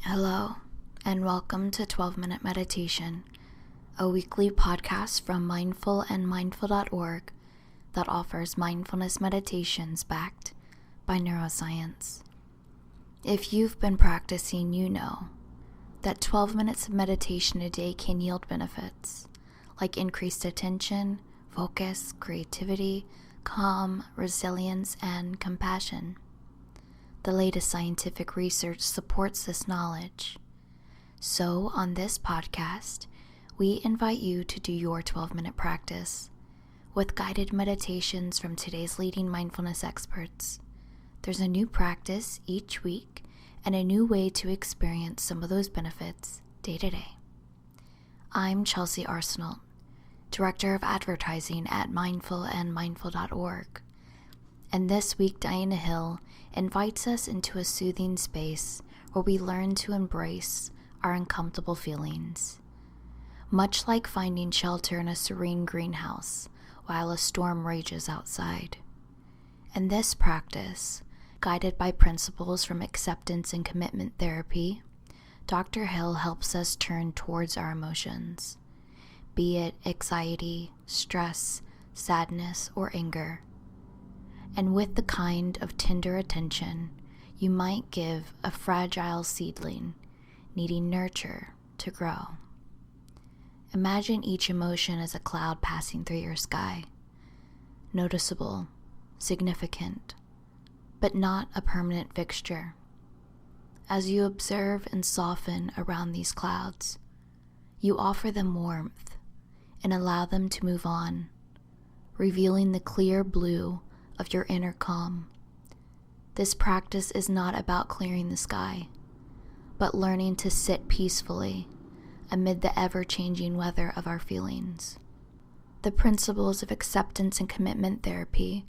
Hello, and welcome to 12-Minute Meditation, a weekly podcast from mindful.org that offers mindfulness meditations backed by neuroscience. If you've been practicing, you know that 12 minutes of meditation a day can yield benefits like increased attention, focus, creativity, calm, resilience, and compassion. The latest scientific research supports this knowledge. So, on this podcast, we invite you to do your 12-minute practice with guided meditations from today's leading mindfulness experts. There's a new practice each week and a new way to experience some of those benefits day to day. I'm Chelsea Arsenault, Director of Advertising at mindful.org. And this week, Diana Hill invites us into a soothing space where we learn to embrace our uncomfortable feelings. Much like finding shelter in a serene greenhouse while a storm rages outside. In this practice, guided by principles from acceptance and commitment therapy, Dr. Hill helps us turn towards our emotions, be it anxiety, stress, sadness, or anger. And with the kind of tender attention you might give a fragile seedling needing nurture to grow. Imagine each emotion as a cloud passing through your sky, noticeable, significant, but not a permanent fixture. As you observe and soften around these clouds, you offer them warmth and allow them to move on, revealing the clear blue of your inner calm. This practice is not about clearing the sky, but learning to sit peacefully amid the ever-changing weather of our feelings. The principles of acceptance and commitment therapy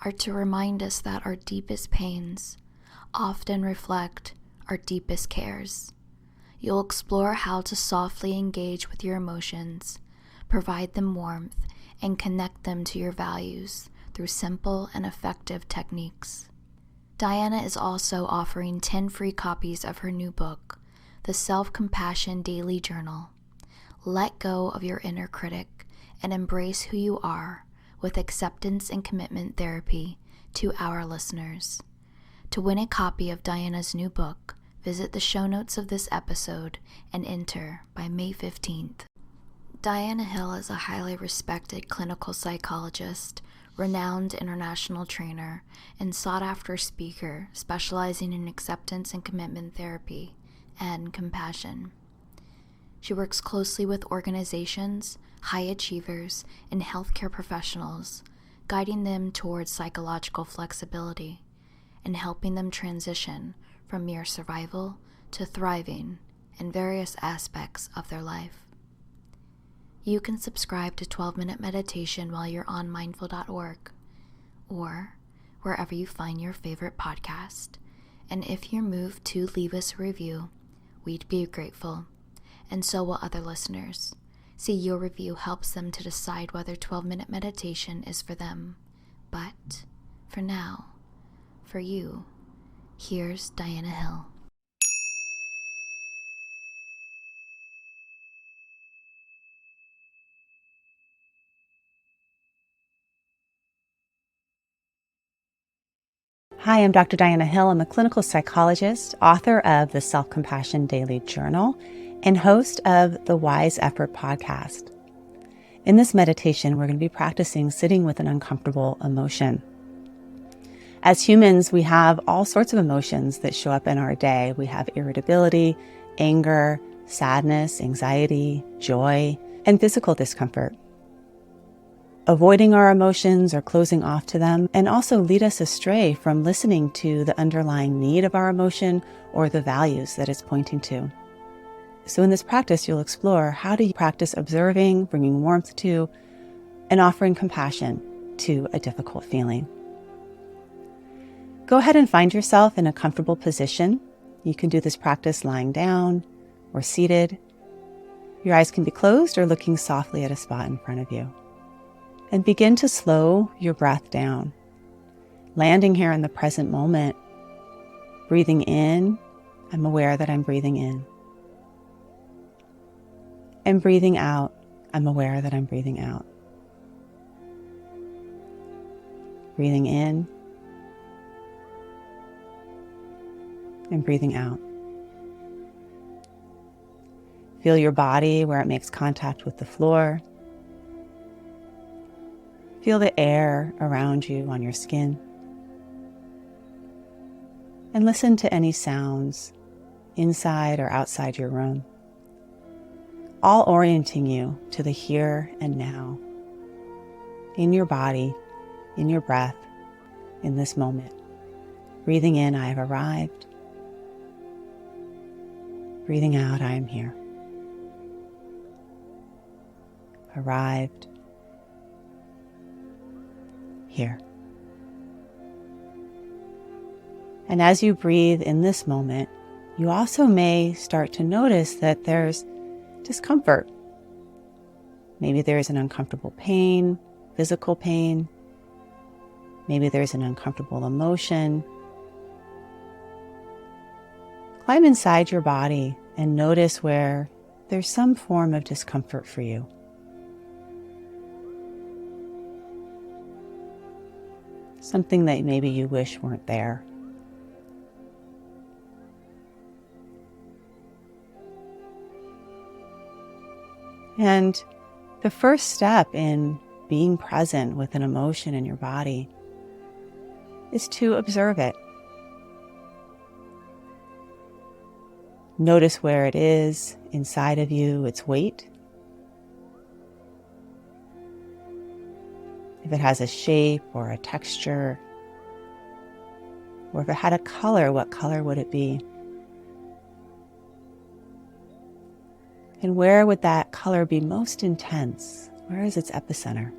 are to remind us that our deepest pains often reflect our deepest cares. You'll explore how to softly engage with your emotions, provide them warmth, and connect them to your values through simple and effective techniques. Diana is also offering 10 free copies of her new book, The Self-Compassion Daily Journal. Let go of your inner critic and embrace who you are with acceptance and commitment therapy to our listeners. To win a copy of Diana's new book, visit the show notes of this episode and enter by May 15th. Diana Hill is a highly respected clinical psychologist, renowned international trainer, and sought-after speaker specializing in acceptance and commitment therapy and compassion. She works closely with organizations, high achievers, and healthcare professionals, guiding them towards psychological flexibility and helping them transition from mere survival to thriving in various aspects of their life. You can subscribe to 12-Minute Meditation while you're on mindful.org or wherever you find your favorite podcast. And if you're moved to leave us a review, we'd be grateful, and so will other listeners. See, your review helps them to decide whether 12-Minute Meditation is for them. But for now, for you, here's Diana Hill. Hi, I'm Dr. Diana Hill. I'm a clinical psychologist, author of the Self-Compassion Daily Journal, and host of the Wise Effort podcast. In this meditation, we're going to be practicing sitting with an uncomfortable emotion. As humans, we have all sorts of emotions that show up in our day. We have irritability, anger, sadness, anxiety, joy, and physical discomfort. Avoiding our emotions or closing off to them and also lead us astray from listening to the underlying need of our emotion or the values that it's pointing to. So in this practice, you'll explore how do you practice observing, bringing warmth to, and offering compassion to a difficult feeling. Go ahead and find yourself in a comfortable position. You can do this practice lying down or seated. Your eyes can be closed or looking softly at a spot in front of you. And begin to slow your breath down, landing here in the present moment, breathing in I'm aware that I'm breathing in. And breathing out, I'm aware that I'm breathing out. Breathing in and breathing out. Feel your body where it makes contact with the floor. Feel the air around you on your skin. And listen to any sounds inside or outside your room, all orienting you to the here and now, in your body, in your breath, in this moment. Breathing in, I have arrived. Breathing out, I am here. Arrived. Here. And as you breathe in this moment, you also may start to notice that there's discomfort. Maybe there's an uncomfortable pain, physical pain. Maybe there's an uncomfortable emotion. Climb inside your body and notice where there's some form of discomfort for you. Something that maybe you wish weren't there. And the first step in being present with an emotion in your body is to observe it. Notice where it is inside of you, its weight. If it has a shape or a texture, or if it had a color, what color would it be? And where would that color be most intense? Where is its epicenter?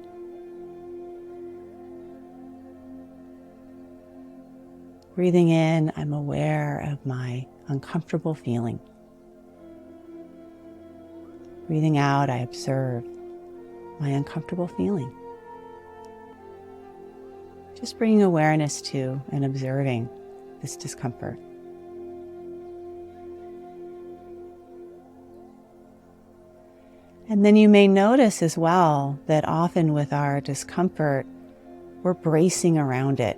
Breathing in, I'm aware of my uncomfortable feeling. Breathing out, I observe my uncomfortable feeling. Just bringing awareness to and observing this discomfort. And then you may notice as well that often with our discomfort, we're bracing around it.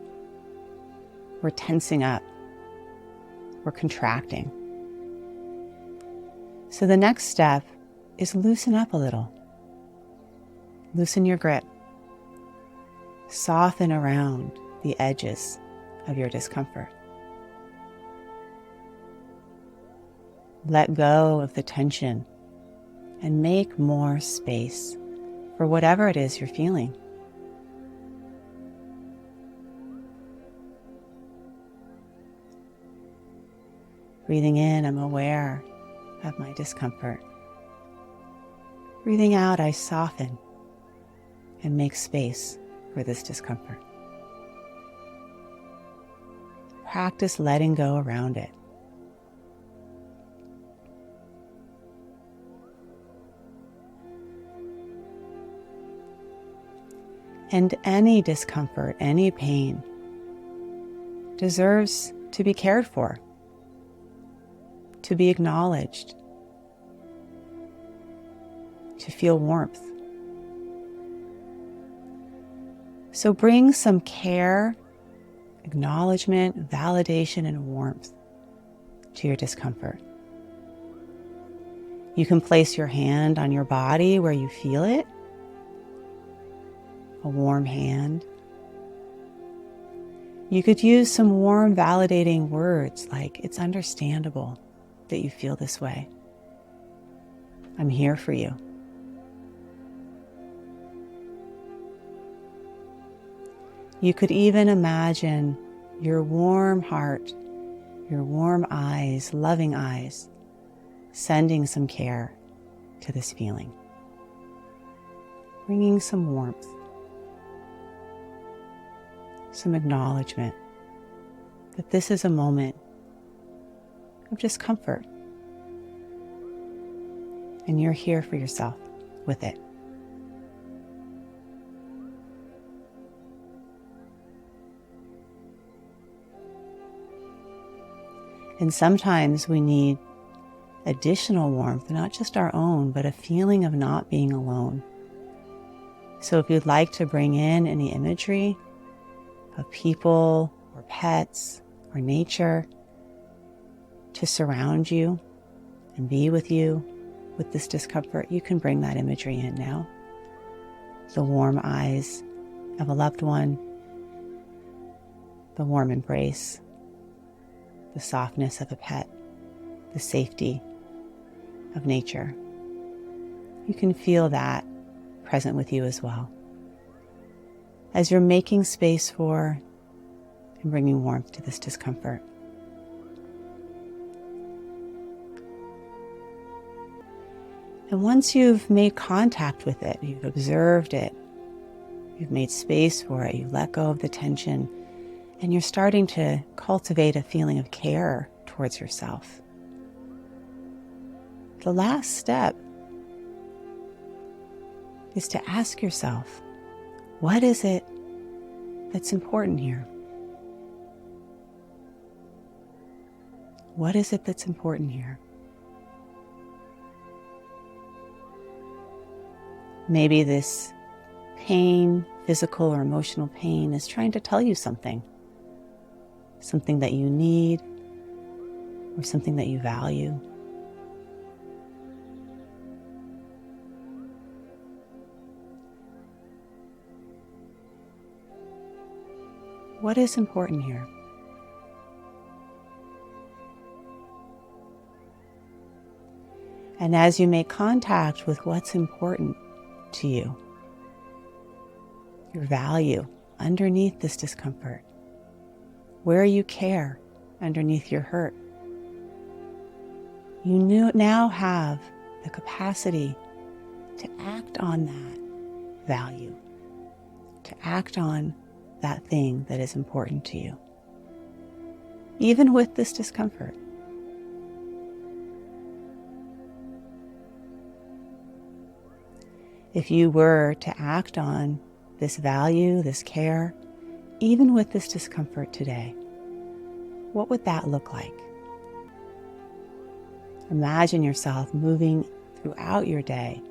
We're tensing up. We're contracting. So the next step is loosen up a little. Loosen your grip. Soften around the edges of your discomfort. Let go of the tension and make more space for whatever it is you're feeling. Breathing in, I'm aware of my discomfort. Breathing out, I soften and make space for this discomfort. Practice letting go around it. And any discomfort, any pain deserves to be cared for, to be acknowledged, to feel warmth. So bring some care, acknowledgement, validation, and warmth to your discomfort. You can place your hand on your body where you feel it, a warm hand. You could use some warm, validating words like, it's understandable that you feel this way. I'm here for you. You could even imagine your warm heart, your warm eyes, loving eyes, sending some care to this feeling, bringing some warmth, some acknowledgement that this is a moment of discomfort and you're here for yourself with it. And sometimes we need additional warmth, not just our own, but a feeling of not being alone. So if you'd like to bring in any imagery of people or pets or nature to surround you and be with you with this discomfort, you can bring that imagery in now. The warm eyes of a loved one, the warm embrace, the softness of a pet, the safety of nature. You can feel that present with you as well, as you're making space for and bringing warmth to this discomfort. And once you've made contact with it, you've observed it, you've made space for it, you've let go of the tension, and you're starting to cultivate a feeling of care towards yourself. The last step is to ask yourself, what is it that's important here? What is it that's important here? Maybe this pain, physical or emotional pain, is trying to tell you something. Something that you need or something that you value. What is important here? And as you make contact with what's important to you, your value underneath this discomfort, where you care underneath your hurt, you now have the capacity to act on that value, to act on that thing that is important to you, even with this discomfort. If you were to act on this value, this care, even with this discomfort today, what would that look like? Imagine yourself moving throughout your day,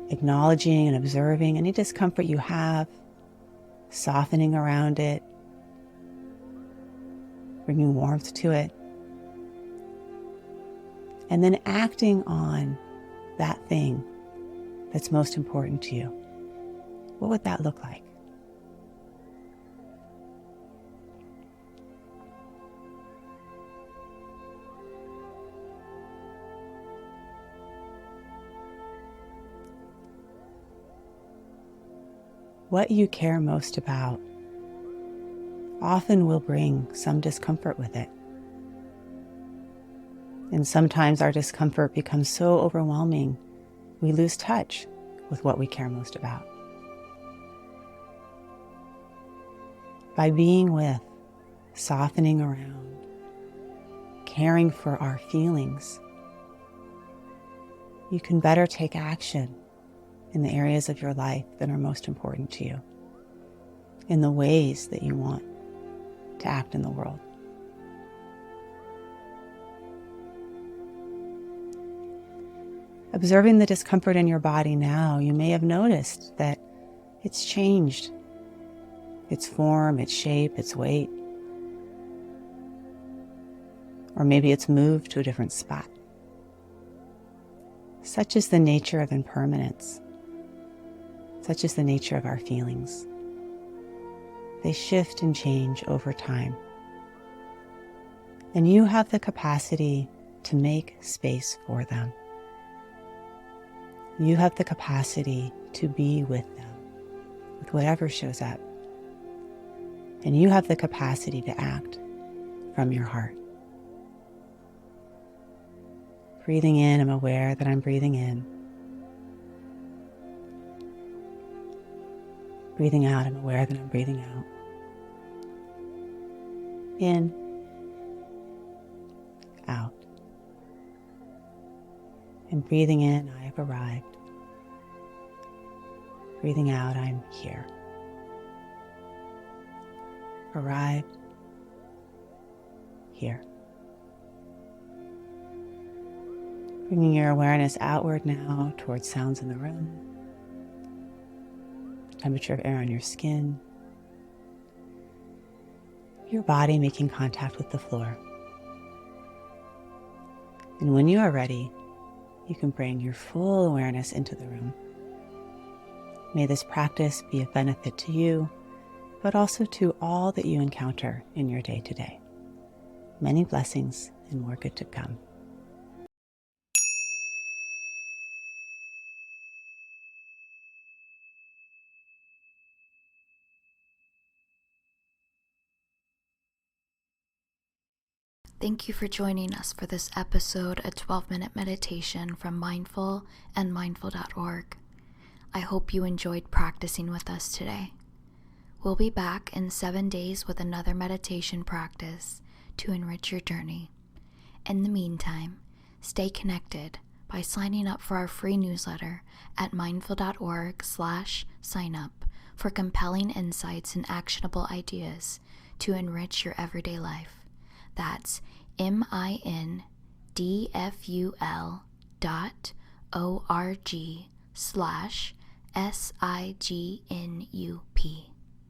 acknowledging and observing any discomfort you have, softening around it, bringing warmth to it, and then acting on that thing that's most important to you. What would that look like? What you care most about often will bring some discomfort with it. And sometimes our discomfort becomes so overwhelming, we lose touch with what we care most about. By being with, softening around, caring for our feelings, you can better take action in the areas of your life that are most important to you, in the ways that you want to act in the world. Observing the discomfort in your body now, you may have noticed that it's changed. Its form, its shape, its weight. Or maybe it's moved to a different spot. Such is the nature of impermanence. Such is the nature of our feelings. They shift and change over time. And you have the capacity to make space for them. You have the capacity to be with them, with whatever shows up. And you have the capacity to act from your heart. Breathing in, I'm aware that I'm breathing in. Breathing out, I'm aware that I'm breathing out. In, out. And breathing in, I have arrived. Breathing out, I'm here. Arrived, here. Bringing your awareness outward now towards sounds in the room, temperature of air on your skin, your body making contact with the floor. And when you are ready, you can bring your full awareness into the room. May this practice be of benefit to you, but also to all that you encounter in your day-to-day. Many blessings and more good to come. Thank you for joining us for this episode, a 12-minute meditation from Mindful and mindful.org. I hope you enjoyed practicing with us today. We'll be back in 7 days with another meditation practice to enrich your journey. In the meantime, stay connected by signing up for our free newsletter at mindful.org/signup for compelling insights and actionable ideas to enrich your everyday life. That's mindful.org/SIGNUP.